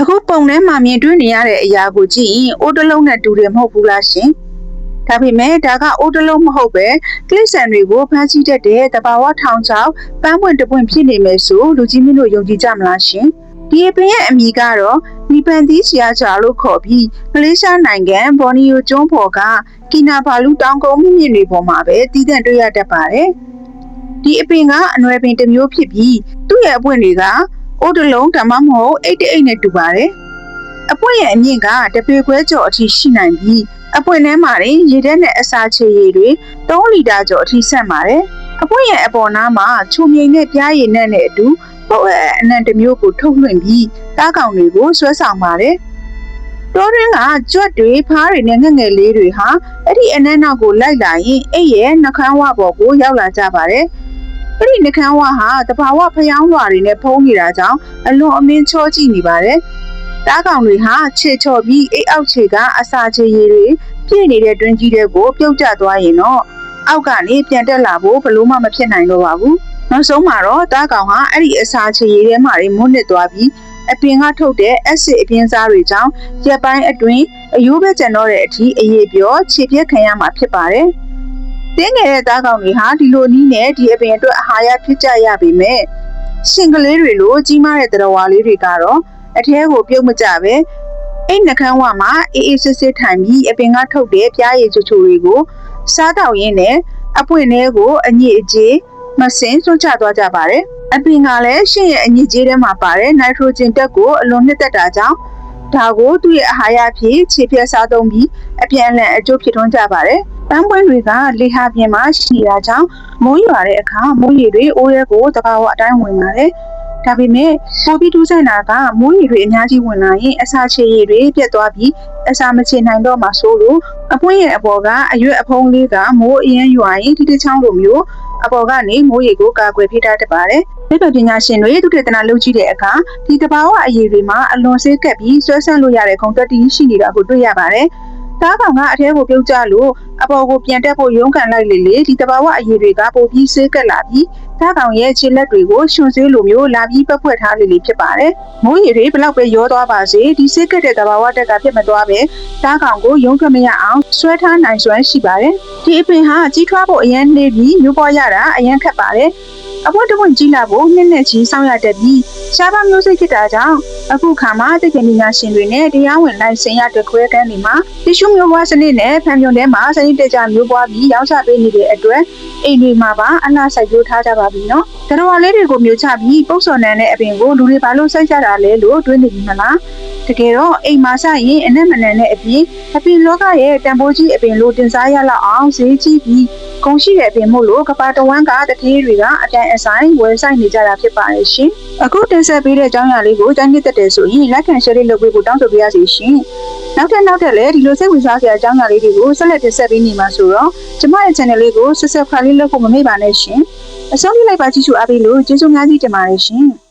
အခုပုံထဲမှာမြင်တွေ့နေရတဲ့အရာကိုကြည့်ရင်အိုးတစ်လုံးနဲ့တူတယ်မဟုတ်ဘူးလားရှင်ဒါပေမဲ့ဒါကအိုးတစ်လုံးမဟုတ်ပဲကလစ်ဆန်တွေကိုဖမ်းဆီးတတ်တဲ့တဘာဝထောင်ချောက်ပန်းပွင့်တပွင့်ဖြစ်နေမယ်ဆိုလူကြီးမင်းတို့ယုံကြည်ကြမလားရှင်ဒီအပင်ရဲ့အမည်ကတော့နီပန်သီးဆရာချာလို့ခေါ်ပြီးမလေးရှားနိုင်ငံဘော်နီယိုကျွန်းပေါ်ကကီနာဘာလူတောင်ကုန်းမြင့်တွေပေါ်မှာပဲတည်တံ့တွေ့ရတတ်ပါတယ်ဒီအပင်ကအနွယ်ပင်တစ်မျိုးဖြစ်ပြီးသူ့ရဲ့အပွင့်တွေကအိုးတစ်လုံးဒါမှမဟုတ်အိတ်တအိတ်နဲ့တူပါတယ်အပွင့်ရဲ့အမြင့်ကတပေခွဲကျော်အထိရှိနိုင်ပြီးအပွင့်ထဲမှာရေထဲနဲ့အစာချေရည်တွေ3လီတာကျော်အထိဆန့်ပါတယ်အပွင့်ရဲ့အပေါ်နားမှာချုံမြိန်နဲ့ပြားရည်နဲ့အတူပုတ်အနံတစ်မျိုးကိုထုတ်လွှင့်ပြီးတားကောင်တွေကိုဆွဲဆောင်ပါတယ်တိုးရင်းကကြွက်တွေဖားတွေနဲ့ငှက်ငယ်လေးတွေဟာအဲ့ဒီအနံ့နောက်ကိုလိုက်လာရင်အဲ့ရဲ့နှခမ်းဝပေါ်ကိုရောက်လာကြပါတယ်အဲ့ဒီနှခမ်းဝဟာတဘာဝဖျောင်းလွှာတွေနဲ့ဖုံးနေတာကြောင့်အလွန်အမင်းချောကြည့်နေပါတယ်တားကောင်တွေဟာခြေချော်ပြီးအိတ်အောက်ခြေကအစာချေရည်တွေပြည့်နေတဲ့တွင်းကြီးတွေကိုပြုတ်ကျသွားရင်တော့အောက်ကနေပြန်တက်လာဖို့ဘလို့မှမဖြစ်နိုင်တော့ပါဘူးနောက်ဆုံးမှာတော့တားကောင်ဟာအဲ့ဒီအစာချေရည်ထဲမှာမွတ်နစ်သွားပြီးအပင်ကထုတ်တဲ့အက်ဆစ်အပြင်းစားတွေကြောင့်ရက်ပိုင်းအတွင်းအယိုးပဲကျန်တော့တဲ့အထိအရေးပြောခြေပြက်ခံရမှာဖြစ်ပါတယ်တင်းငယ်တဲ့သားကောင်တွေဟာဒီလိုနည်းနဲ့ဒီအပင်အတွက်အာဟာရဖြစ်ကြရပေမဲ့ရှင်ကလေးတွေလိုကြီးမားတဲ့တရဝါလေးတွေကတော့အထဲကိုပြုတ်မကြပဲအိတ်နှခမ်းဝမှာအေးအေးဆေးဆေးထိုင်ပြီးအပင်ကထုတ်တဲ့ပြားရည်ချိုချိုတွေကိုစားတောက်ရင်းနဲ့အပွင့်လေးကိုအညစ်အကြေးမစင်စွန့်ချသွားကြပါတယ်အပင်ကလည်းရှင့်ရဲ့အညစ်အကြေးထဲမှာပါတဲ့နိုက်ထရိုဂျင်ဓာတ်ကိုအလွန်နှစ်သက်တာကြောင့်ဒါကိုသူ့ရဲ့အာဟာရဖြစ်ခြေပြက်စားသုံးပြီးအပြန်အလှန်အကျိုးဖြစ်ထွန်းကြပါတယ်ပန်းပွင့်တွေကလေဟာပြင်မှာရှိနေတာကြောင့်မိုးရွာတဲ့အခါမိုးရေတွေအိုးရဲကိုတဘာဝအတိုင်းဝင်ပါတယ်ဒါပေမဲ့ပိုပြီးထူးဆန်းတာကမိုးရေတွေအများကြီးဝင်လာရင်အစာချေရည်တွေပြတ်သွားပြီးအစာမချေနိုင်တော့မှဆိုလို့အပွင့်ရဲ့အပေါ်ကအရွက်အဖုံးလေးကမိုးအရင်ရွာရင်တိတိချောင်းလိုမျိုးအပေါ်ကနေမိုးရေကိုကာကွယ်ဖိထားတတ်ပါတယ်။ဒီပညာရှင်တွေသုတေသနလုပ်ကြည့်တဲ့အခါဒီတဘာဝအရေးတွေမှာအလွန်ဆေးကပ်ပြီးဆွဲဆန့်လို့ရတဲ့ဂုဏ်သက်တည်ရှိနေတာကိုတွေ့ရပါတယ်။တားကောင်ကအထဲကိုပြုတ်ကျလို့အပေါ်ကိုပြန်တက်ဖို့ရုန်းကန်လိုက်လေဒီတဘာဝအရေးတွေကပိုပြီးဆေးကပ်လာပြီးတားကောင်ရဲ့ခြေလက်တွေကိုရှင်ဆေးလိုမျိုးလာပြီးပတ်ဖွက်ထားလေဖြစ်ပါတယ်။မိုးရေတွေဘလောက်ပဲရောသွားပါစေဒီဆေးကပ်တဲ့တဘာဝတက်ကပြတ်မသွားပဲတားကောင်ကိုရုန်းထွက်မရအောင်ဆွဲထားနိုင်စွမ်းရှိပါတယ်။ဒီအပင်ဟာကြီးထွားဖို့အရန်နှေးပြီးမျိုးပေါ်ရတာအရန်ခက်ပါတယ်။အပွင့်တပွင့်ကြီးလာဖို့နှစ်နဲ့ချီစောင့်ရတတ်ပြီးရှားပါမျိုးစိတ်ဖြစ်တာကြောင့်အခုခါမှာတက္ကသိုလ်ရှင်တွေနဲ့တရားဝင်လိုင်စင်ရတဲ့ခွဲကန်းတွေမှာတ िश ူးမျိုးပွားစနစ်နဲ့ဖန်ပြုံထဲမှာစနစ်တကျမျိုးပွားပြီးရောင်းချပေးနေတဲ့အတွက်အိမ်တွေမှာပါအလှစိုက်ပျိုးထားကြပါပြီနော်။တော်တော်လေးတွေကိုမျိုးချပြီးပုတ်စော်နံတဲ့အပင်ကိုလူတွေဘာလို့စိုက်ကြတာလဲလို့တွေးနေပြီမလား။တကယ်တော့အိမ်မှာစိုက်ရင်အနက်မနန်တဲ့အပြင်လောကရဲ့တန်ဖိုးကြီးအပင်လို့တင်စားရလောက်အောင်ဈေးကြီးပြီးကုန်ရှိတဲ့အပင်မို့လို့ကပါတဝမ်းကတထေးတွေကအတန်အဆိုင်ဝယ်ဆိုင်နေကြတာဖြစ်ပါရဲ့ရှင်အခုတင်ဆက်ပေးတဲ့အကြောင်းအရာလေးကိုတိုင်းနှစ်သက်တယ်ဆိုရင် like and share လုပ်ပေးဖို့တောင်းဆိုပါရစေရှင်နောက်ထပ်လည်းဒီလိုစိတ်ဝင်စားစရာအကြောင်းအရာလေးတွေကိုဆက်လက်တင်ဆက်ပေးနေမှာဆိုတော့ကျမရဲ့ channel လေးကို subscribe လုပ်ဖို့မမေ့ပါနဲ့ရှင်အဆုံးထိလိုက်ပါကြည့်ရှုအားပေးလို့ကျေးဇူးများကြီးတင်ပါတယ်ရှင်